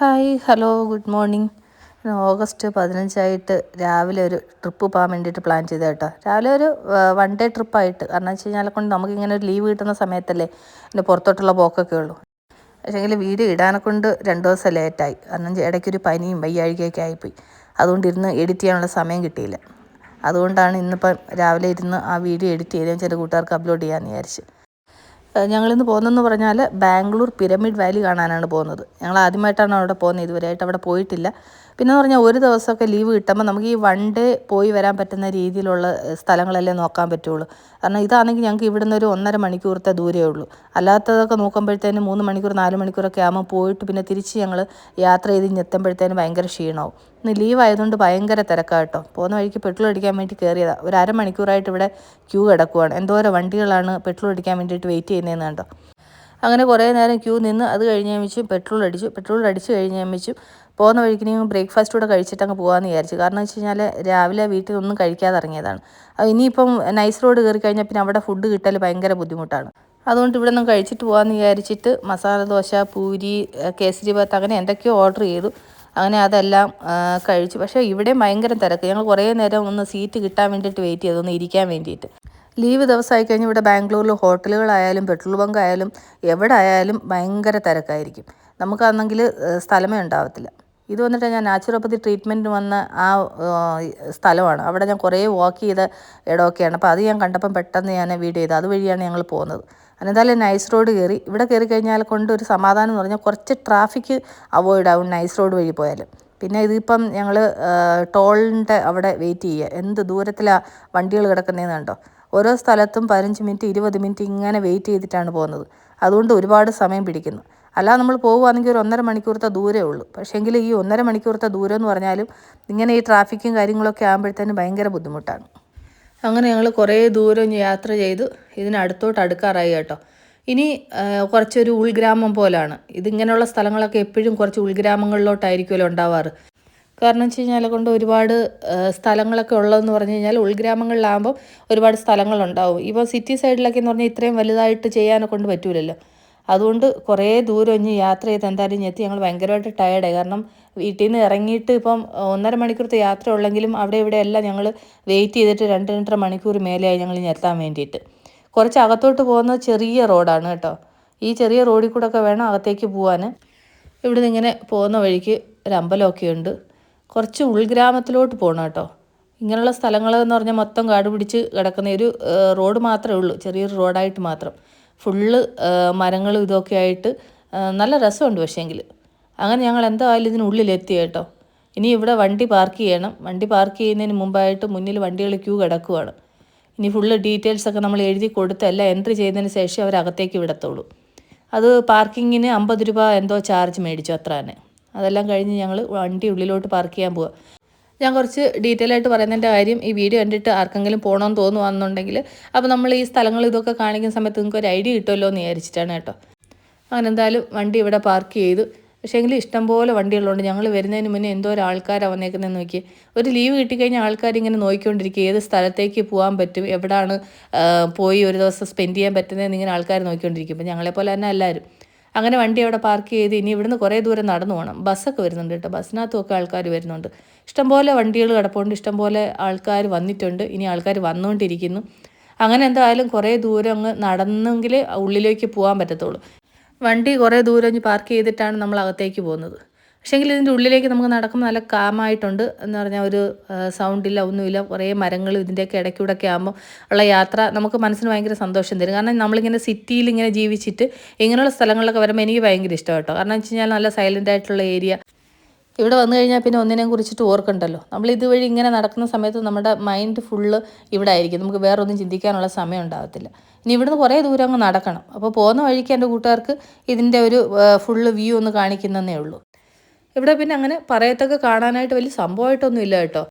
Hi hello good morning. August 15 രാവിലെ ഒരു trip പോകാൻ വേണ്ടിയിട്ട് പ്ലാൻ ചെയ്ത കേട്ടോ. രാവിലെ ഒരു വൺ ഡേ ട്രിപ്പായിട്ട്, കാരണം വെച്ച് കഴിഞ്ഞാൽ കൊണ്ട് നമുക്കിങ്ങനെ ഒരു ലീവ് കിട്ടുന്ന സമയത്തല്ലേ പിന്നെ പുറത്തോട്ടുള്ള പോക്കൊക്കെ ഉള്ളൂ. പക്ഷേങ്കിൽ വീഡിയോ ഇടാനെ കൊണ്ട് 2 ദിവസം ലേറ്റായി, കാരണം ഇടയ്ക്കൊരു പനിയും വയ്യാഴികയൊക്കെ ആയിപ്പോയി. അതുകൊണ്ട് ഇരുന്ന് എഡിറ്റ് ചെയ്യാനുള്ള സമയം കിട്ടിയില്ല. അതുകൊണ്ടാണ് ഇന്നിപ്പം രാവിലെ ഇരുന്ന് ആ വീഡിയോ എഡിറ്റ് ചെയ്ത് ചില കൂട്ടുകാർക്ക് അപ്ലോഡ് ചെയ്യാമെന്ന് വിചാരിച്ച്. ഞങ്ങളിന്ന് പോകുന്നതെന്ന് പറഞ്ഞാൽ ബാംഗ്ലൂർ പിരമിഡ് വാലി കാണാനാണ് പോകുന്നത്. ഞങ്ങൾ ആദ്യമായിട്ടാണ് അവിടെ പോകുന്നത്, ഇതുവരെയായിട്ട് അവിടെ പോയിട്ടില്ല. പിന്നെ എന്ന് പറഞ്ഞാൽ ഒരു ദിവസമൊക്കെ ലീവ് കിട്ടുമ്പോൾ നമുക്ക് ഈ വൺ ഡേ പോയി വരാൻ പറ്റുന്ന രീതിയിലുള്ള സ്ഥലങ്ങളല്ലേ നോക്കാൻ പറ്റുള്ളൂ. കാരണം ഇതാണെങ്കിൽ ഞങ്ങൾക്ക് ഇവിടുന്ന് ഒരു 1.5 മണിക്കൂറത്തെ ദൂരമേ ഉള്ളൂ. അല്ലാത്തതൊക്കെ നോക്കുമ്പോഴത്തേനും 3 മണിക്കൂർ 4 മണിക്കൂറൊക്കെ ആകുമ്പോൾ പോയിട്ട് പിന്നെ തിരിച്ച് ഞങ്ങൾ യാത്ര ചെയ്ത് ഇങ്ങ് എത്തുമ്പോഴത്തേനും ഭയങ്കര ക്ഷീണമാവും. ഇന്ന് ലീവ് ആയതുകൊണ്ട് ഭയങ്കര തിരക്കാണ് കേട്ടോ. പോകുന്ന വഴിക്ക് പെട്രോൾ അടിക്കാൻ വേണ്ടി കയറിയതാണ്. ഒരു അരമണിക്കൂറായിട്ട് ഇവിടെ ക്യൂ കിടക്കുവാണ്. എന്തോരം വണ്ടികളാണ് പെട്രോൾ അടിക്കാൻ വേണ്ടിയിട്ട് വെയിറ്റ് ചെയ്യുന്നതെന്ന് കണ്ടോ. അങ്ങനെ കുറേ നേരം ക്യൂ നിന്ന് അത് കഴിഞ്ഞ് കഴിയുമ്പോൾ പെട്രോൾ അടിച്ച് കഴിഞ്ഞ് കഴിയുമ്പോൾ പോകുന്ന വഴിക്ക് ഇനി ബ്രേക്ക്ഫാസ്റ്റ് കൂടെ കഴിച്ചിട്ട് അങ്ങ് പോകാമെന്ന് വിചാരിച്ചു. കാരണം വെച്ച് കഴിഞ്ഞാൽ രാവിലെ വീട്ടിൽ ഒന്നും കഴിക്കാതെ ഇറങ്ങിയതാണ്. ഇനിയിപ്പം നൈസ് റോഡ് കയറി കഴിഞ്ഞാൽ പിന്നെ അവിടെ ഫുഡ് കിട്ടൽ ഭയങ്കര ബുദ്ധിമുട്ടാണ്. അതുകൊണ്ട് ഇവിടെ നിന്ന് കഴിച്ചിട്ട് പോകാമെന്ന് വിചാരിച്ചിട്ട് മസാല ദോശ, പൂരി, കേസരി ബാത്ത് അങ്ങനെ എന്തൊക്കെയോ ഓർഡർ ചെയ്തു. അങ്ങനെ അതെല്ലാം കഴിച്ചു. പക്ഷേ ഇവിടെയും ഭയങ്കര തിരക്ക്. ഞങ്ങൾ കുറേ നേരം ഒന്ന് സീറ്റ് കിട്ടാൻ വേണ്ടിയിട്ട് വെയിറ്റ് ചെയ്തു, ഒന്ന് ഇരിക്കാൻ വേണ്ടിയിട്ട്. ലീവ് ദിവസമായി കഴിഞ്ഞാൽ ഇവിടെ ബാംഗ്ലൂരിൽ ഹോട്ടലുകളായാലും പെട്രോൾ ബങ്ക് ആയാലും എവിടെ ആയാലും ഭയങ്കര തിരക്കായിരിക്കും. നമുക്കാണെങ്കിൽ സ്ഥലമേ ഉണ്ടാവത്തില്ല. ഇത് വന്നിട്ട് ഞാൻ നാച്ചുറോപ്പതി ട്രീറ്റ്മെൻറ്റ് വന്ന ആ സ്ഥലമാണ്. അവിടെ ഞാൻ കുറേ വാക്ക് ചെയ്ത ഇടമൊക്കെയാണ്. അപ്പോൾ അത് ഞാൻ കണ്ടപ്പം പെട്ടെന്ന് ഞാൻ വീഡിയോ ചെയ്തു. അതുവഴിയാണ് ഞങ്ങൾ പോകുന്നത്. അതെന്തായാലും നൈസ് റോഡ് കയറി. ഇവിടെ കയറി കഴിഞ്ഞാൽ കൊണ്ട് ഒരു സമാധാനം എന്ന് പറഞ്ഞാൽ കുറച്ച് ട്രാഫിക് അവോയ്ഡ് ആവും നൈസ് റോഡ് വഴി പോയാൽ. പിന്നെ ഇതിപ്പം ഞങ്ങൾ ടോളിൻ്റെ അവിടെ വെയിറ്റ് ചെയ്യുക. എന്ത് ദൂരത്തിലാണ് വണ്ടികൾ കിടക്കുന്നതെന്ന് കണ്ടോ. ഓരോ സ്ഥലത്തും 15 മിനിറ്റ് 20 മിനിറ്റ് ഇങ്ങനെ വെയിറ്റ് ചെയ്തിട്ടാണ് പോകുന്നത്. അതുകൊണ്ട് ഒരുപാട് സമയം പിടിക്കുന്നു. അല്ലാതെ നമ്മൾ പോകുകയാണെങ്കിൽ ഒരു 1.5 മണിക്കൂറത്തെ ദൂരമേ ഉള്ളൂ. പക്ഷേങ്കിൽ ഈ 1.5 മണിക്കൂറത്തെ ദൂരം എന്ന് പറഞ്ഞാലും ഇങ്ങനെ ഈ ട്രാഫിക്കും കാര്യങ്ങളൊക്കെ ആകുമ്പോഴത്തേനും ഭയങ്കര ബുദ്ധിമുട്ടാണ്. അങ്ങനെ ഞങ്ങൾ കുറേ ദൂരം യാത്ര ചെയ്ത് ഇതിനടുത്തോട്ട് അടുക്കാറായി കേട്ടോ. ഇനി കുറച്ചൊരു ഉൾഗ്രാമം പോലാണ്. ഇതിങ്ങനെയുള്ള സ്ഥലങ്ങളൊക്കെ എപ്പോഴും കുറച്ച് ഉൾഗ്രാമങ്ങളിലോട്ടായിരിക്കുമല്ലോ ഉണ്ടാവാറ്. കാരണം വെച്ച് കഴിഞ്ഞാൽ കൊണ്ട് ഒരുപാട് സ്ഥലങ്ങളൊക്കെ ഉള്ളതെന്ന് പറഞ്ഞു കഴിഞ്ഞാൽ ഉൾഗ്രാമങ്ങളിലാകുമ്പോൾ ഒരുപാട് സ്ഥലങ്ങളുണ്ടാവും. ഇപ്പോൾ സിറ്റി സൈഡിലൊക്കെ എന്ന് പറഞ്ഞാൽ ഇത്രയും വലുതായിട്ട് ചെയ്യാനൊക്കെ കൊണ്ട് പറ്റൂലല്ലോ. അതുകൊണ്ട് കുറേ ദൂരം ഇനി യാത്ര ചെയ്ത് എന്തായാലും എത്തി. ഞങ്ങൾ ഭയങ്കരമായിട്ട് ടയേർഡായി. കാരണം വീട്ടിൽ നിന്ന് ഇറങ്ങിയിട്ട് ഇപ്പം 1.5 മണിക്കൂറത്തെ യാത്ര ഉള്ളെങ്കിലും അവിടെ ഇവിടെ എല്ലാം ഞങ്ങൾ വെയിറ്റ് ചെയ്തിട്ട് 2-2.5 മണിക്കൂർ മേലെയായി ഞങ്ങൾ ഇനി എത്താൻ വേണ്ടിയിട്ട്. കുറച്ച് അകത്തോട്ട് പോകുന്നത് ചെറിയ റോഡാണ് കേട്ടോ. ഈ ചെറിയ റോഡിൽ കൂടെ ഒക്കെ വേണം അകത്തേക്ക് പോകാൻ. ഇവിടുന്ന് ഇങ്ങനെ പോകുന്ന വഴിക്ക് ഒരു അമ്പലമൊക്കെ ഉണ്ട്. കുറച്ച് ഉൾഗ്രാമത്തിലോട്ട് പോകണം കേട്ടോ. ഇങ്ങനെയുള്ള സ്ഥലങ്ങൾ എന്ന് പറഞ്ഞാൽ മൊത്തം കാട് പിടിച്ച് കിടക്കുന്ന ഒരു റോഡ് മാത്രമേ ഉള്ളൂ, ചെറിയൊരു റോഡായിട്ട് മാത്രം. ഫുള്ള് മരങ്ങളും ഇതൊക്കെ ആയിട്ട് നല്ല രസമുണ്ട്. പക്ഷേങ്കിൽ അങ്ങനെ ഞങ്ങൾ എന്തായാലും ഇതിനുള്ളിലെത്തി കേട്ടോ. ഇനി ഇവിടെ വണ്ടി പാർക്ക് ചെയ്യണം. വണ്ടി പാർക്ക് ചെയ്യുന്നതിന് മുമ്പായിട്ട് മുന്നിൽ വണ്ടികൾ ക്യൂ കിടക്കുവാണ്. ഇനി ഫുള്ള് ഡീറ്റെയിൽസൊക്കെ നമ്മൾ എഴുതി കൊടുത്ത് എല്ലാം എൻട്രി ചെയ്തതിന് ശേഷം അവർ അകത്തേക്ക് വിടത്തുള്ളൂ. അത് പാർക്കിങ്ങിന് 50 രൂപ എന്തോ ചാർജ് മേടിച്ചു, അത്ര തന്നെ. അതെല്ലാം കഴിഞ്ഞ് ഞങ്ങൾ വണ്ടി ഉള്ളിലോട്ട് പാർക്ക് ചെയ്യാൻ പോവുക. ഞാൻ കുറച്ച് ഡീറ്റെയിൽ ആയിട്ട് പറയുന്നതിൻ്റെ കാര്യം, ഈ വീഡിയോ കണ്ടിട്ട് ആർക്കെങ്കിലും പോകണമെന്ന് തോന്നുവാണെന്നുണ്ടെങ്കിൽ അപ്പോൾ നമ്മൾ ഈ സ്ഥലങ്ങൾ ഇതൊക്കെ കാണിക്കുന്ന സമയത്ത് നിങ്ങൾക്ക് ഒരു ഐഡിയ കിട്ടുമല്ലോ എന്ന് വിചാരിച്ചിട്ടാണ് കേട്ടോ. അങ്ങനെ എന്തായാലും വണ്ടി ഇവിടെ പാർക്ക് ചെയ്തു. പക്ഷേങ്കിൽ ഇഷ്ടംപോലെ വണ്ടികളുണ്ട്. ഞങ്ങൾ വരുന്നതിന് മുന്നേ എന്തോരം ആൾക്കാരാണ് വന്നേക്കുന്നതെന്ന് നോക്കി. ഒരു ലീവ് കിട്ടിക്കഴിഞ്ഞാൽ ആൾക്കാർ ഇങ്ങനെ നോക്കിക്കൊണ്ടിരിക്കുക, ഏത് സ്ഥലത്തേക്ക് പോകാൻ പറ്റും, എവിടെയാണ് പോയി ഒരു ദിവസം സ്പെൻഡ് ചെയ്യാൻ പറ്റുന്നതെന്ന് ഇങ്ങനെ ആൾക്കാർ നോക്കിക്കൊണ്ടിരിക്കും. ഇപ്പം ഞങ്ങളെപ്പോലെ തന്നെ എല്ലാവരും. അങ്ങനെ വണ്ടി അവിടെ പാർക്ക് ചെയ്ത് ഇനി ഇവിടുന്ന് കുറേ ദൂരം നടന്നു പോകണം. ബസ്സൊക്കെ വരുന്നുണ്ട് കേട്ടോ. ബസ്സിനകത്തുമൊക്കെ ആൾക്കാർ വരുന്നുണ്ട്. ഇഷ്ടംപോലെ വണ്ടികൾ കിടപ്പുണ്ട്, ഇഷ്ടംപോലെ ആൾക്കാർ വന്നിട്ടുണ്ട്, ഇനി ആൾക്കാർ വന്നുകൊണ്ടിരിക്കുന്നു. അങ്ങനെ എന്തായാലും കുറേ ദൂരം അങ്ങ് നടന്നെങ്കിൽ ഉള്ളിലേക്ക് പോകാൻ പറ്റത്തുള്ളൂ. വണ്ടി കുറേ ദൂരം ഇനി പാർക്ക് ചെയ്തിട്ടാണ് നമ്മൾ അകത്തേക്ക് പോകുന്നത്. പക്ഷേങ്കിൽ ഇതിൻ്റെ ഉള്ളിലേക്ക് നമുക്ക് നടക്കുമ്പോൾ നല്ല കാമായിട്ടുണ്ട്. എന്ന് പറഞ്ഞാൽ ഒരു സൗണ്ടില്ല, ഒന്നുമില്ല. കുറേ മരങ്ങളും ഇതിൻ്റെയൊക്കെ ഇടയ്ക്കൂടെയൊക്കെ ആകുമ്പോൾ ഉള്ള യാത്ര നമുക്ക് മനസ്സിന് ഭയങ്കര സന്തോഷം തരും. കാരണം നമ്മളിങ്ങനെ സിറ്റിയിൽ ഇങ്ങനെ ജീവിച്ചിട്ട് ഇങ്ങനെയുള്ള സ്ഥലങ്ങളിലൊക്കെ വരുമ്പോൾ എനിക്ക് ഭയങ്കര ഇഷ്ടം കേട്ടോ. കാരണം വെച്ച് കഴിഞ്ഞാൽ നല്ല സൈലൻ്റ് ആയിട്ടുള്ള ഏരിയ. ഇവിടെ വന്നു കഴിഞ്ഞാൽ പിന്നെ ഒന്നിനെയും കുറിച്ചിട്ട് ഓർക്കണ്ടല്ലോ. നമ്മൾ ഇതുവഴി ഇങ്ങനെ നടക്കുന്ന സമയത്ത് നമ്മുടെ മൈൻഡ് ഫുള്ള് ഇവിടെ ആയിരിക്കും. നമുക്ക് വേറെ ഒന്നും ചിന്തിക്കാനുള്ള സമയം ഉണ്ടാകത്തില്ല. ഇനി ഇവിടുന്ന് കുറേ ദൂരം അങ്ങ് നടക്കണം. അപ്പോൾ പോകുന്ന വഴിക്ക് എൻ്റെ കൂട്ടുകാർക്ക് ഇതിൻ്റെ ഒരു ഫുള്ള് വ്യൂ ഒന്ന് കാണിക്കുന്നതേ ഉള്ളൂ. ഇവിടെ പിന്നെ അങ്ങനെ പറയത്തൊക്കെ കാണാനായിട്ട് വലിയ സംഭവമായിട്ടൊന്നും ഇല്ല കേട്ടോ.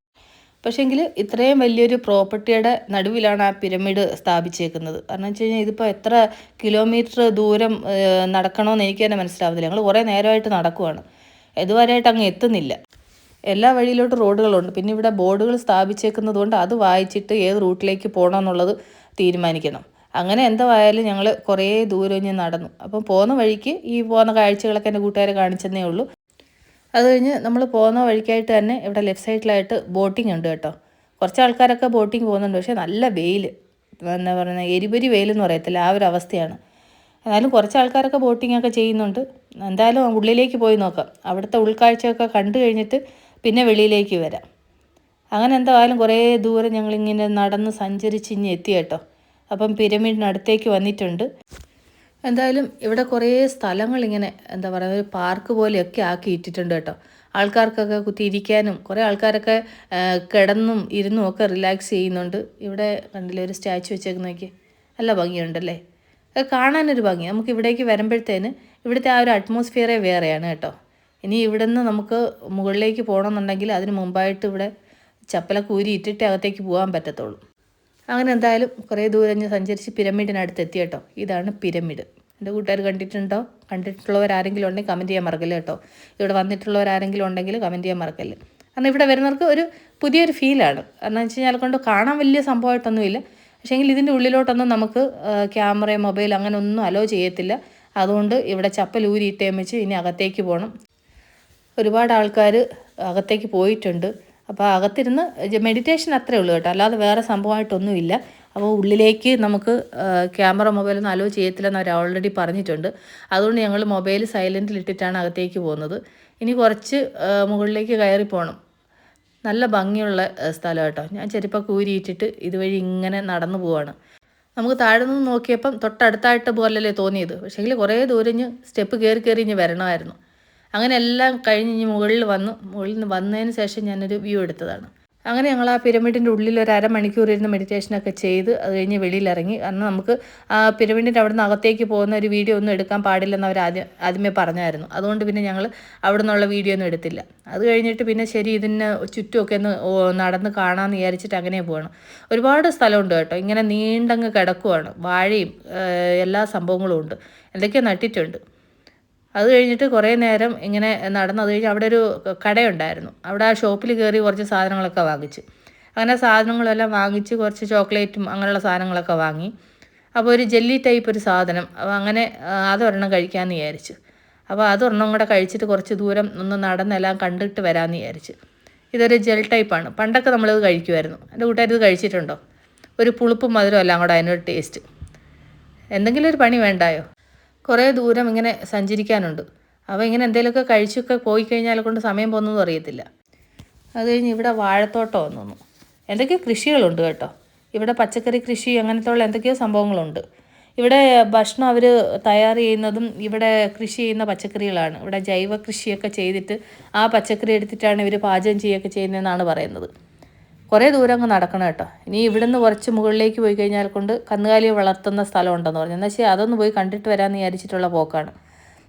പക്ഷേങ്കിൽ ഇത്രയും വലിയൊരു പ്രോപ്പർട്ടിയുടെ നടുവിലാണ് ആ പിരമിഡ് സ്ഥാപിച്ചേക്കുന്നത്. കാരണം വെച്ച് കഴിഞ്ഞാൽ ഇതിപ്പോൾ എത്ര കിലോമീറ്റർ ദൂരം നടക്കണമെന്ന് എനിക്ക് തന്നെ മനസ്സിലാവുന്നില്ല. ഞങ്ങൾ കുറേ നേരമായിട്ട് നടക്കുവാണ്, ഇതുവരെയായിട്ട് അങ്ങ് എത്തുന്നില്ല. എല്ലാ വഴിയിലോട്ട് റോഡുകളുണ്ട്. പിന്നെ ഇവിടെ ബോർഡുകൾ സ്ഥാപിച്ചേക്കുന്നത് കൊണ്ട് അത് വായിച്ചിട്ട് ഏത് റൂട്ടിലേക്ക് പോകണമെന്നുള്ളത് തീരുമാനിക്കണം. അങ്ങനെ എന്തായാലും ഞങ്ങൾ കുറേ ദൂരം ഞാൻ നടന്നു. അപ്പം പോകുന്ന വഴിക്ക് ഈ പോകുന്ന കാഴ്ചകളൊക്കെ എൻ്റെ കൂട്ടുകാരെ കാണിച്ചെന്നേ ഉള്ളൂ. അത് കഴിഞ്ഞ് നമ്മൾ പോകുന്ന വഴിക്കായിട്ട് തന്നെ ഇവിടെ ലെഫ്റ്റ് സൈഡിലായിട്ട് ബോട്ടിംഗ് ഉണ്ട് കേട്ടോ. കുറച്ച് ആൾക്കാരൊക്കെ ബോട്ടിംഗ് പോകുന്നുണ്ട്. പക്ഷേ നല്ല വെയിൽ, എന്താ പറയുന്നത്, എരിപൊരി വെയിലെന്ന് പറയത്തില്ല, ആ ഒരു അവസ്ഥയാണ്. എന്നാലും കുറച്ച് ആൾക്കാരൊക്കെ ബോട്ടിങ്ങൊക്കെ ചെയ്യുന്നുണ്ട്. എന്തായാലും ഉള്ളിലേക്ക് പോയി നോക്കാം. അവിടുത്തെ ഉൾക്കാഴ്ചയൊക്കെ കണ്ടു കഴിഞ്ഞിട്ട് പിന്നെ വെളിയിലേക്ക് വരാം. അങ്ങനെ എന്തായാലും കുറേ ദൂരം ഞങ്ങളിങ്ങനെ നടന്ന് സഞ്ചരിച്ച് ഇനി എത്തി കേട്ടോ. അപ്പം പിരമിഡിനടുത്തേക്ക് വന്നിട്ടുണ്ട്. എന്തായാലും ഇവിടെ കുറേ സ്ഥലങ്ങളിങ്ങനെ എന്താ പറയുക, ഒരു പാർക്ക് പോലെയൊക്കെ ആക്കി ഇട്ടിട്ടുണ്ട് കേട്ടോ. ആൾക്കാർക്കൊക്കെ കുത്തിയിരിക്കാനും, കുറേ ആൾക്കാരൊക്കെ കിടന്നും ഇരുന്നും ഒക്കെ റിലാക്സ് ചെയ്യുന്നുണ്ട്. ഇവിടെ കണ്ടില്ലേ ഒരു സ്റ്റാച്ചു വെച്ചേക്കുന്ന നോക്കി, നല്ല ഭംഗിയുണ്ടല്ലേ. അത് കാണാനൊരു ഭംഗി. നമുക്ക് ഇവിടേക്ക് വരുമ്പോഴത്തേന് ഇവിടുത്തെ ആ ഒരു അറ്റ്മോസ്ഫിയറേ വേറെയാണ് കേട്ടോ. ഇനി ഇവിടെ നിന്ന് നമുക്ക് മുകളിലേക്ക് പോകണമെന്നുണ്ടെങ്കിൽ അതിന് മുമ്പായിട്ട് ഇവിടെ ചപ്പലൊക്കെ ഊരി ഇട്ടിട്ട് അകത്തേക്ക് പോകാൻ പറ്റത്തുള്ളൂ. അങ്ങനെ എന്തായാലും കുറേ ദൂരം സഞ്ചരിച്ച് പിരമിഡിനടുത്ത് എത്തി കേട്ടോ. ഇതാണ് പിരമിഡ്. എൻ്റെ കൂട്ടുകാർ കണ്ടിട്ടുണ്ടോ? കണ്ടിട്ടുള്ളവരാരെങ്കിലും ഉണ്ടെങ്കിൽ കമൻറ്റ് ചെയ്യാൻ മറക്കല്ലേ കേട്ടോ. ഇവിടെ വന്നിട്ടുള്ളവരാരെങ്കിലും ഉണ്ടെങ്കിൽ കമൻറ്റ് ചെയ്യാൻ മറക്കല്ലേ. കാരണം ഇവിടെ വരുന്നവർക്ക് ഒരു പുതിയൊരു ഫീലാണ്. കാരണം വെച്ച് കഴിഞ്ഞാൽ കൊണ്ട് കാണാൻ വലിയ സംഭവമായിട്ടൊന്നുമില്ല. പക്ഷേങ്കിൽ ഇതിൻ്റെ ഉള്ളിലോട്ടൊന്നും നമുക്ക് ക്യാമറ, മൊബൈൽ അങ്ങനെ ഒന്നും അലോ ചെയ്യത്തില്ല. അതുകൊണ്ട് ഇവിടെ ചപ്പൽ ഊരിയിട്ടേം വെച്ച് ഇനി അകത്തേക്ക് പോകണം. ഒരുപാട് ആൾക്കാർ അകത്തേക്ക് പോയിട്ടുണ്ട്. അപ്പോൾ അകത്തിരുന്ന് മെഡിറ്റേഷൻ അത്രേ ഉള്ളൂ കേട്ടോ, അല്ലാതെ വേറെ സംഭവമായിട്ടൊന്നുമില്ല. അപ്പോൾ ഉള്ളിലേക്ക് നമുക്ക് ക്യാമറ, മൊബൈലൊന്നും അലോ ചെയ്യത്തില്ലെന്ന് അവർ ഓൾറെഡി പറഞ്ഞിട്ടുണ്ട്. അതുകൊണ്ട് ഞങ്ങൾ മൊബൈൽ സൈലൻറ്റിലിട്ടിട്ടാണ് അകത്തേക്ക് പോകുന്നത്. ഇനി കുറച്ച് മുകളിലേക്ക് കയറി പോകണം. നല്ല ഭംഗിയുള്ള സ്ഥലം കേട്ടോ. ഞാൻ ചെരുപ്പൊക്കെ ഊരിയിട്ടിട്ട് ഇതുവഴി ഇങ്ങനെ നടന്നു പോവാണ്. നമുക്ക് താഴെ നിന്ന് നോക്കിയപ്പം തൊട്ടടുത്തായിട്ട് പോലല്ലേ തോന്നിയത്. പക്ഷേങ്കിൽ കുറേ ദൂരം സ്റ്റെപ്പ് കയറി ഇനി വരണമായിരുന്നു. അങ്ങനെ എല്ലാം കഴിഞ്ഞ് മുകളിൽ നിന്ന് വന്നതിന് ശേഷം ഞാനൊരു വ്യൂ എടുത്തതാണ്. അങ്ങനെ ഞങ്ങൾ ആ പിരമിഡിൻ്റെ ഉള്ളിൽ ഒരു അരമണിക്കൂർ ഇരുന്ന് മെഡിറ്റേഷനൊക്കെ ചെയ്ത് അത് കഴിഞ്ഞ് വെളിയിലിറങ്ങി. കാരണം നമുക്ക് ആ പിരമിഡിൻ്റെ അവിടെ നിന്ന് അകത്തേക്ക് പോകുന്ന ഒരു വീഡിയോ ഒന്നും എടുക്കാൻ പാടില്ലെന്ന് അവർ ആദ്യമേ പറഞ്ഞായിരുന്നു. അതുകൊണ്ട് പിന്നെ ഞങ്ങൾ അവിടെ നിന്നുള്ള വീഡിയോ ഒന്നും എടുത്തില്ല. അത് കഴിഞ്ഞിട്ട് പിന്നെ ശരി ഇതിന് ചുറ്റുമൊക്കെ ഒന്ന് നടന്ന് കാണാമെന്ന് വിചാരിച്ചിട്ട് അങ്ങനെ പോകണം. ഒരുപാട് സ്ഥലമുണ്ട് കേട്ടോ. ഇങ്ങനെ നീണ്ടങ്ങ് കിടക്കുവാണ്. വാഴയും എല്ലാ സംഭവങ്ങളും ഉണ്ട്, എന്തൊക്കെയോ നട്ടിട്ടുണ്ട്. അത് കഴിഞ്ഞിട്ട് കുറേ നേരം ഇങ്ങനെ നടന്നു. അത് കഴിഞ്ഞ് അവിടെ ഒരു കടയുണ്ടായിരുന്നു. അവിടെ ആ ഷോപ്പിൽ കയറി കുറച്ച് സാധനങ്ങളൊക്കെ വാങ്ങിച്ച്. അങ്ങനെ സാധനങ്ങളെല്ലാം വാങ്ങിച്ച് കുറച്ച് ചോക്ലേറ്റും അങ്ങനെയുള്ള സാധനങ്ങളൊക്കെ വാങ്ങി. അപ്പോൾ ഒരു ജെല്ലി ടൈപ്പ് ഒരു സാധനം, അപ്പോൾ അങ്ങനെ അതൊരെണ്ണം കഴിക്കാമെന്ന് വിചാരിച്ചു. അപ്പോൾ അതൊരെണ്ണം കൂടെ കഴിച്ചിട്ട് കുറച്ച് ദൂരം ഒന്ന് നടന്നെല്ലാം കണ്ടിട്ട് വരാമെന്ന് വിചാരിച്ചു. ഇതൊരു ജെൽ ടൈപ്പാണ്. പണ്ടൊക്കെ നമ്മളിത് കഴിക്കുമായിരുന്നു. എൻ്റെ കൂട്ടുകാർ ഇത് കഴിച്ചിട്ടുണ്ടോ? ഒരു പുളിപ്പും മധുരം എല്ലാം കൂടെ അതിനൊരു ടേസ്റ്റ്. എന്തെങ്കിലും ഒരു പണി വേണ്ടായോ? കുറേ ദൂരം ഇങ്ങനെ സഞ്ചരിക്കാനുണ്ട്. അപ്പോൾ ഇങ്ങനെ എന്തെങ്കിലുമൊക്കെ കഴിച്ചൊക്കെ പോയി കഴിഞ്ഞാൽ കൊണ്ട് സമയം പോകുന്നതും അറിയത്തില്ല. അത് കഴിഞ്ഞ് ഇവിടെ വാഴത്തോട്ടം വന്നു. എന്തൊക്കെയോ കൃഷികളുണ്ട് കേട്ടോ. ഇവിടെ പച്ചക്കറി കൃഷി അങ്ങനത്തെ ഉള്ള എന്തൊക്കെയോ സംഭവങ്ങളുണ്ട്. ഇവിടെ ഭക്ഷണം അവർ തയ്യാർ ചെയ്യുന്നതും ഇവിടെ കൃഷി ചെയ്യുന്ന പച്ചക്കറികളാണ്. ഇവിടെ ജൈവ കൃഷിയൊക്കെ ചെയ്തിട്ട് ആ പച്ചക്കറി എടുത്തിട്ടാണ് ഇവർ പാചകം ചെയ്യുകയൊക്കെ ചെയ്യുന്നതെന്നാണ് പറയുന്നത്. കുറേ ദൂരം അങ്ങ് നടക്കണം കേട്ടോ. ഇനി ഇവിടുന്ന് കുറച്ച് മുകളിലേക്ക് പോയി കഴിഞ്ഞാൽ കൊണ്ട് കന്നുകാലിയെ വളർത്തുന്ന സ്ഥലം ഉണ്ടെന്ന് പറഞ്ഞു. എന്നാൽ ശരി, അതൊന്ന് പോയി കണ്ടിട്ട് വരാമെന്ന് വിചാരിച്ചിട്ടുള്ള പോക്കാണ്.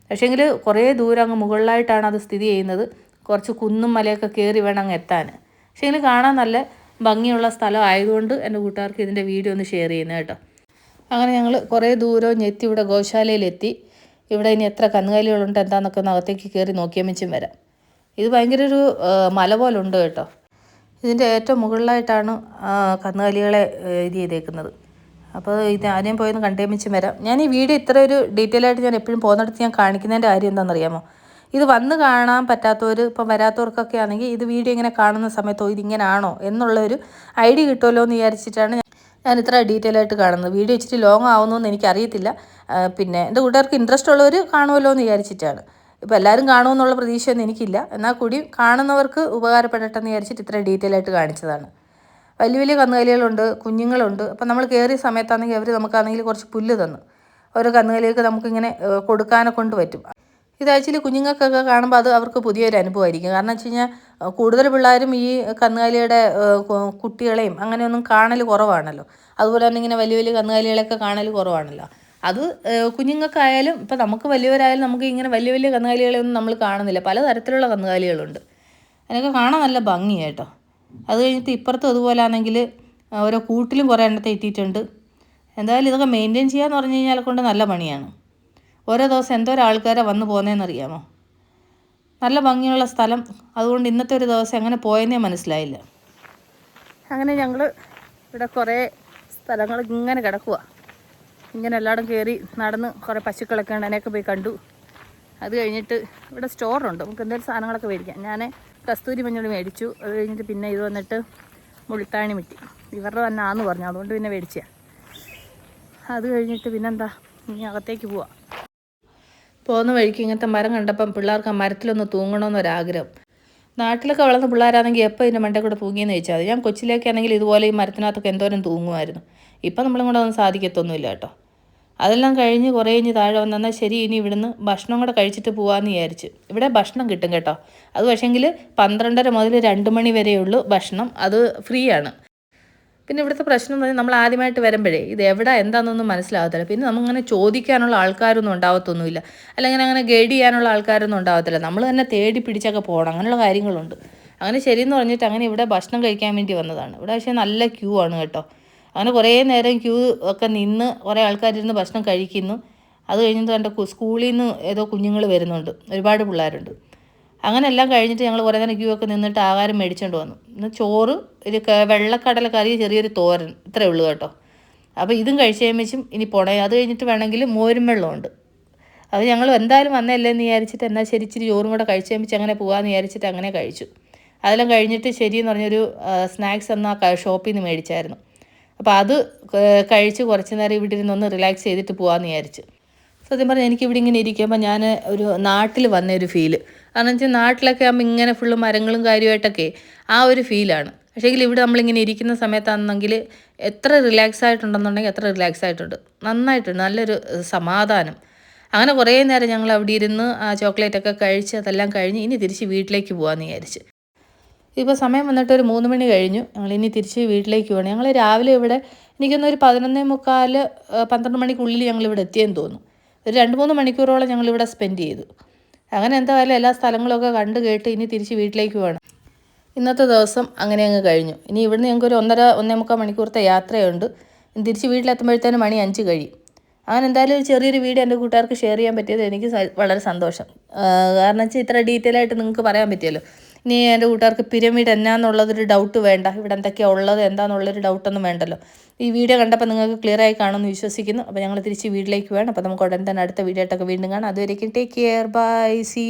പക്ഷേങ്കിൽ കുറേ ദൂരം അങ്ങ് മുകളിലായിട്ടാണ് അത് സ്ഥിതി ചെയ്യുന്നത്. കുറച്ച് കുന്നും മലയൊക്കെ കയറി വേണം അങ്ങ് എത്താൻ. പക്ഷേങ്കിൽ കാണാൻ നല്ല ഭംഗിയുള്ള സ്ഥലം ആയതുകൊണ്ട് എൻ്റെ കൂട്ടുകാർക്ക് ഇതിൻ്റെ വീഡിയോ ഒന്ന് ഷെയർ ചെയ്യുന്നത് കേട്ടോ. അങ്ങനെ ഞങ്ങൾ കുറേ ദൂരം എത്തി ഇവിടെ ഗോശാലയിലെത്തി. ഇവിടെ ഇനി എത്ര കന്നുകാലികളുണ്ട് എന്താണെന്നൊക്കെ ഒന്ന് അകത്തേക്ക് കയറി നോക്കിയമിച്ചും വരാം. ഇത് ഭയങ്കര ഒരു മല പോലെ ഉണ്ട് കേട്ടോ. ഇതിൻ്റെ ഏറ്റവും മുകളിലായിട്ടാണ് കന്നുകാലികളെ ഇത് ചെയ്തേക്കുന്നത്. അപ്പോൾ ഇത് ആദ്യം പോയൊന്ന് കണ്ടേമിച്ചും വരാം. ഞാൻ ഈ വീഡിയോ ഇത്ര ഒരു ഡീറ്റെയിൽ ആയിട്ട് ഞാൻ എപ്പോഴും പോകുന്നിടത്ത് ഞാൻ കാണിക്കുന്നതിൻ്റെ കാര്യം എന്താണെന്നറിയാമോ? ഇത് വന്ന് കാണാൻ പറ്റാത്തവർ, ഇപ്പം വരാത്തവർക്കൊക്കെ ആണെങ്കിൽ ഇത് വീഡിയോ ഇങ്ങനെ കാണുന്ന സമയത്തോ ഇതിങ്ങനെയാണോ എന്നുള്ളൊരു ഐഡിയ കിട്ടുമല്ലോ എന്ന് വിചാരിച്ചിട്ടാണ് ഞാൻ ഇത്ര ഡീറ്റെയിൽ ആയിട്ട് കാണുന്നത്. വീഡിയോ ഇച്ചിരി ലോങ് ആവുന്നതെന്ന് എനിക്കറിയത്തില്ല. പിന്നെ എൻ്റെ കൂട്ടുകാർക്ക് ഇൻട്രസ്റ്റ് ഉള്ളവർ കാണുമല്ലോ എന്ന് വിചാരിച്ചിട്ടാണ്. ഇപ്പോൾ എല്ലാവരും കാണുമെന്നുള്ള പ്രതീക്ഷയൊന്നും എനിക്കില്ല. എന്നാൽ കൂടി കാണുന്നവർക്ക് ഉപകാരപ്പെടട്ടെന്ന് വിചാരിച്ചിട്ട് ഇത്ര ഡീറ്റെയിൽ ആയിട്ട് കാണിച്ചതാണ്. വലിയ വലിയ കന്നുകാലികളുണ്ട്, കുഞ്ഞുങ്ങളുണ്ട്. അപ്പോൾ നമ്മൾ കയറിയ സമയത്താണെങ്കിൽ അവർ നമുക്കാണെങ്കിൽ കുറച്ച് പുല്ല് തന്നു. ഓരോ കന്നുകാലികൾക്ക് നമുക്കിങ്ങനെ കൊടുക്കാനെ കൊണ്ട് പറ്റും. ഇത് ആക്ച്വലി കുഞ്ഞുങ്ങൾക്കൊക്കെ കാണുമ്പോൾ അത് അവർക്ക് പുതിയൊരു അനുഭവമായിരിക്കും. കാരണം വെച്ച് കഴിഞ്ഞാൽ കൂടുതൽ പിള്ളേരും ഈ കന്നുകാലിയുടെ കുട്ടികളെയും അങ്ങനെയൊന്നും കാണൽ കുറവാണല്ലോ. അതുപോലെ തന്നെ ഇങ്ങനെ വലിയ വലിയ കന്നുകാലികളെയൊക്കെ കാണൽ കുറവാണല്ലോ. അത് കുഞ്ഞുങ്ങൾക്കായാലും ഇപ്പം നമുക്ക് വലിയവരായാലും നമുക്ക് ഇങ്ങനെ വലിയ വലിയ കന്നുകാലികളെയൊന്നും നമ്മൾ കാണുന്നില്ല. പലതരത്തിലുള്ള കന്നുകാലികളുണ്ട്. അതിനൊക്കെ കാണാൻ നല്ല ഭംഗിയാണ് കേട്ടോ. അത് കഴിഞ്ഞിട്ട് ഇപ്പുറത്തും അതുപോലെ ആണെങ്കിൽ ഓരോ കൂട്ടിലും കുറേ എണ്ണത്തെ ഇട്ടിട്ടുണ്ട്. എന്തായാലും ഇതൊക്കെ മെയിൻറ്റെയിൻ ചെയ്യാന്ന് പറഞ്ഞു കഴിഞ്ഞാൽ കൊണ്ട് നല്ല പണിയാണ്. ഓരോ ദിവസം എന്തോരം ആൾക്കാരെ വന്ന് പോകുന്നതെന്നറിയാമോ? നല്ല ഭംഗിയുള്ള സ്ഥലം. അതുകൊണ്ട് ഇന്നത്തെ ഒരു ദിവസം എങ്ങനെ പോയെന്നേ മനസ്സിലായില്ല. അങ്ങനെ ഞങ്ങൾ ഇവിടെ കുറേ സ്ഥലങ്ങൾ ഇങ്ങനെ കിടക്കുക. ഇങ്ങനെ എല്ലായിടും കയറി നടന്ന് കുറേ പശുക്കളൊക്കെ ഉണ്ട്, അതിനെയൊക്കെ പോയി കണ്ടു. അത് കഴിഞ്ഞിട്ട് ഇവിടെ സ്റ്റോറുണ്ട്, നമുക്ക് എന്തെങ്കിലും സാധനങ്ങളൊക്കെ മേടിക്കാം. ഞാൻ കസ്തൂരി മഞ്ഞൾ മേടിച്ചു. അത് കഴിഞ്ഞിട്ട് പിന്നെ ഇത് വന്നിട്ട് മുൾത്താണി മിട്ടി ഇവരുടെ തന്നെ ആന്ന് പറഞ്ഞു, അതുകൊണ്ട് പിന്നെ മേടിച്ചാൽ. അത് കഴിഞ്ഞിട്ട് പിന്നെന്താ, ഇനി അകത്തേക്ക് പോവാം. പോകുന്ന വഴിക്ക് ഇങ്ങനത്തെ മരം കണ്ടപ്പം പിള്ളേർക്ക് ആ മരത്തിലൊന്ന് തൂങ്ങണമെന്നൊരാഗ്രഹം. നാട്ടിലൊക്കെ വളർന്ന പിള്ളേരാണെങ്കിൽ എപ്പോൾ ഇതിൻ്റെ മണ്ടേ കൂടെ തൂങ്ങിയെന്ന് ചോദിച്ചാൽ മതി. ഞാൻ കൊച്ചിലേക്കാണെങ്കിൽ ഇതുപോലെ ഈ മരത്തിനകത്തൊക്കെ എന്തോരം തൂങ്ങുമായിരുന്നു. ഇപ്പം നമ്മളും കൂടെ ഒന്നും സാധിക്കത്തൊന്നുമില്ല കേട്ടോ. അതെല്ലാം കഴിഞ്ഞ് കുറേ കഴിഞ്ഞ് താഴെ വന്നാൽ ശരി, ഇനി ഇവിടുന്ന് ഭക്ഷണം കൂടെ കഴിച്ചിട്ട് പോകാമെന്ന് വിചാരിച്ച്. ഇവിടെ ഭക്ഷണം കിട്ടും കേട്ടോ. അത് പക്ഷേങ്കിൽ 12:30 മുതൽ 2 മണി വരെയുള്ളൂ ഭക്ഷണം, അത് ഫ്രീ ആണ്. പിന്നെ ഇവിടുത്തെ പ്രശ്നം എന്ന് പറഞ്ഞാൽ നമ്മൾ ആദ്യമായിട്ട് വരുമ്പോഴേ ഇത് എവിടെ എന്താണെന്നൊന്നും മനസ്സിലാകത്തില്ല. പിന്നെ നമുക്കങ്ങനെ ചോദിക്കാനുള്ള ആൾക്കാരൊന്നും ഉണ്ടാകത്തൊന്നുമില്ല, അല്ലെങ്കിൽ അങ്ങനെ ഗൈഡ് ചെയ്യാനുള്ള ആൾക്കാരൊന്നും ഉണ്ടാകത്തില്ല. നമ്മൾ തന്നെ തേടി പിടിച്ചൊക്കെ പോകണം, അങ്ങനെയുള്ള കാര്യങ്ങളുണ്ട്. അങ്ങനെ ശരിയെന്ന് പറഞ്ഞിട്ട് അങ്ങനെ ഇവിടെ ഭക്ഷണം കഴിക്കാൻ വേണ്ടി വന്നതാണ്. ഇവിടെ പക്ഷേ നല്ല ക്യൂ ആണ് കേട്ടോ. അങ്ങനെ കുറേ നേരം ക്യൂ ഒക്കെ നിന്ന് കുറേ ആൾക്കാരിരുന്ന് ഭക്ഷണം കഴിക്കുന്നു. അത് കഴിഞ്ഞിട്ട് എൻ്റെ സ്കൂളിൽ നിന്ന് ഏതോ കുഞ്ഞുങ്ങൾ വരുന്നുണ്ട്, ഒരുപാട് പിള്ളേരുണ്ട്. അങ്ങനെ എല്ലാം കഴിഞ്ഞിട്ട് ഞങ്ങൾ കുറേ നേരം ക്യൂ ഒക്കെ നിന്നിട്ട് ആഹാരം മേടിച്ചുകൊണ്ട് വന്നു. ഇന്ന് ചോറ്, ഒരു വെള്ളക്കടല കറി, ചെറിയൊരു തോരൻ, ഇത്രയേ ഉള്ളൂ കേട്ടോ. അപ്പോൾ ഇതും കഴിച്ച് കഴിയുമ്പോഴേക്കും ഇനി പോണേ. അത് കഴിഞ്ഞിട്ട് വേണമെങ്കിൽ മോരും വെള്ളമുണ്ട്. അത് ഞങ്ങൾ എന്തായാലും വന്നല്ലേ എന്ന് വിചാരിച്ചിട്ട് എന്നാൽ ശരി ഇച്ചിരി ചോറും കൂടെ കഴിച്ച് കഴിയുമ്പോൾ അങ്ങനെ പോകാമെന്ന് വിചാരിച്ചിട്ട് അങ്ങനെ കഴിച്ചു. അതെല്ലാം കഴിഞ്ഞിട്ട് ശരിയെന്ന് പറഞ്ഞൊരു സ്നാക്സ് എന്ന ഷോപ്പിൽ നിന്ന് മേടിച്ചായിരുന്നു. അപ്പോൾ അത് കഴിച്ച് കുറച്ച് നേരം ഇവിടെ ഇരുന്നൊന്ന് റിലാക്സ് ചെയ്തിട്ട് പോകാമെന്ന് വിചാരിച്ചു. സത്യം പറഞ്ഞാൽ എനിക്കിവിടെ ഇങ്ങനെ ഇരിക്കുമ്പോൾ ഞാൻ ഒരു നാട്ടിൽ വന്നൊരു ഫീല്. കാരണം വെച്ചാൽ നാട്ടിലൊക്കെ ആകുമ്പോൾ ഇങ്ങനെ ഫുള്ള് മരങ്ങളും കാര്യമായിട്ടൊക്കെ ആ ഒരു ഫീലാണ്. പക്ഷേങ്കിൽ ഇവിടെ നമ്മളിങ്ങനെ ഇരിക്കുന്ന സമയത്താണെന്നെങ്കിൽ എത്ര റിലാക്സ് ആയിട്ടുണ്ടെന്നുണ്ടെങ്കിൽ എത്ര റിലാക്സ് ആയിട്ടുണ്ട്, നന്നായിട്ടുണ്ട്, നല്ലൊരു സമാധാനം. അങ്ങനെ കുറേ നേരം ഞങ്ങൾ അവിടെ ഇരുന്ന് ആ ചോക്ലേറ്റൊക്കെ കഴിച്ച് അതെല്ലാം കഴിഞ്ഞ് ഇനി തിരിച്ച് വീട്ടിലേക്ക് പോകാമെന്ന് വിചാരിച്ച്. ഇപ്പോൾ സമയം വന്നിട്ട് ഒരു 3 മണി കഴിഞ്ഞു. ഞങ്ങളിനി തിരിച്ച് വീട്ടിലേക്ക് പോകണം. ഞങ്ങൾ രാവിലെ ഇവിടെ എനിക്കൊന്നൊരു 11:45 12 മണിക്കുള്ളിൽ ഞങ്ങളിവിടെ എത്തിയെന്ന് തോന്നുന്നു. ഒരു 2-3 മണിക്കൂറോളം ഞങ്ങളിവിടെ സ്പെൻഡ് ചെയ്തു. അങ്ങനെ എന്തായാലും എല്ലാ സ്ഥലങ്ങളൊക്കെ കണ്ട് കേട്ട് ഇനി തിരിച്ച് വീട്ടിലേക്ക് പോകണം. ഇന്നത്തെ ദിവസം അങ്ങനെ അങ്ങ് കഴിഞ്ഞു. ഇനി ഇവിടുന്ന് ഞങ്ങൾക്കൊരു 1.5-1.25 മണിക്കൂറത്തെ യാത്രയുണ്ട്. തിരിച്ച് വീട്ടിലെത്തുമ്പോഴത്തേനും മണി 5 കഴിയും. അങ്ങനെ എന്തായാലും ഒരു ചെറിയൊരു വീഡിയോ എൻ്റെ കൂട്ടുകാർക്ക് ഷെയർ ചെയ്യാൻ പറ്റിയത് എനിക്ക് വളരെ സന്തോഷം. കാരണം വെച്ചാൽ ഇത്ര ഡീറ്റെയിൽ ആയിട്ട് നിങ്ങൾക്ക് പറയാൻ പറ്റിയല്ലോ. ഇനി എൻ്റെ കൂട്ടുകാർക്ക് പിരമിഡ് എന്നാന്നുള്ളതൊരു ഡൗട്ട് വേണ്ട, ഇവിടെ എന്തൊക്കെയാണ് ഉള്ളത് എന്താണെന്നുള്ളൊരു ഡൗട്ടൊന്നും വേണ്ടല്ലോ. ഈ വീഡിയോ കണ്ടപ്പോൾ നിങ്ങൾക്ക് ക്ലിയർ ആയി കാണുമെന്ന് വിശ്വസിക്കുന്നു. അപ്പോൾ ഞങ്ങൾ തിരിച്ച് വീട്ടിലേക്ക് വേണം. അപ്പോൾ നമുക്ക് ഉടൻ തന്നെ അടുത്ത വീഡിയോ ആയിട്ടൊക്കെ വീണ്ടും കാണാം. അതുവരേക്കും take care, bye, see U.